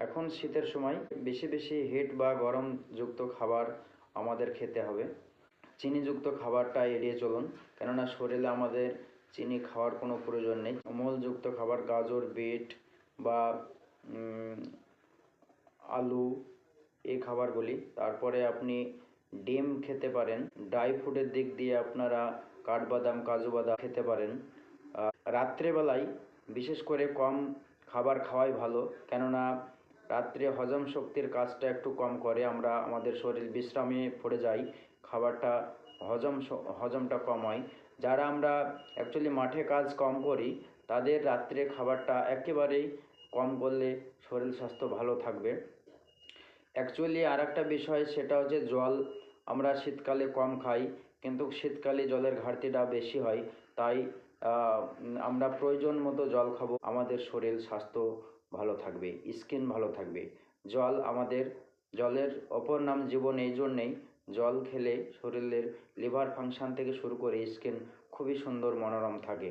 এখন শীতের সময় বেশি বেশি হিট বা গরমযুক্ত খাবার আমাদের খেতে হবে। চিনিযুক্ত খাবারটা এড়িয়ে চলুন, কেননা শরীরে আমাদের চিনি খাওয়ার কোনো প্রয়োজন নেই। অম্লযুক্ত খাবার গাজর, বিট বা আলু, এই খাবারগুলি। তারপরে আপনি ডিম খেতে পারেন। ড্রাই ফ্রুটের দিক দিয়ে আপনারা কাঠবাদাম, কাজু বাদাম খেতে পারেন। রাত্রেবেলায় বিশেষ করে কম খাবার খাওয়াই ভালো, কেননা রাত্রে হজম শক্তির কাজটা একটু কম করে। আমরা আমাদের শরীর বিশ্রামে পড়ে যাই, খাবারটা হজমটা কম হয়। যারা আমরা অ্যাকচুয়ালি মাঠে কাজ কম করি, তাদের রাত্রে খাবারটা একেবারেই কম করলে শরীর স্বাস্থ্য ভালো থাকবে। অ্যাকচুয়ালি আর একটা বিষয়, সেটা হচ্ছে জল আমরা শীতকালে কম খাই, কিন্তু শীতকালে জলের ঘাটতিটা বেশি হয়। তাই আমরা প্রয়োজন মতো জল খাবো, আমাদের শরীর স্বাস্থ্য ভালো থাকবে, স্কিন ভালো থাকবে। জলের অপর নাম জীবন, এই জন্যেই জল খেলে শরীরের লিভার ফাংশন থেকে শুরু করে স্কিন খুবই সুন্দর মনোরম থাকে।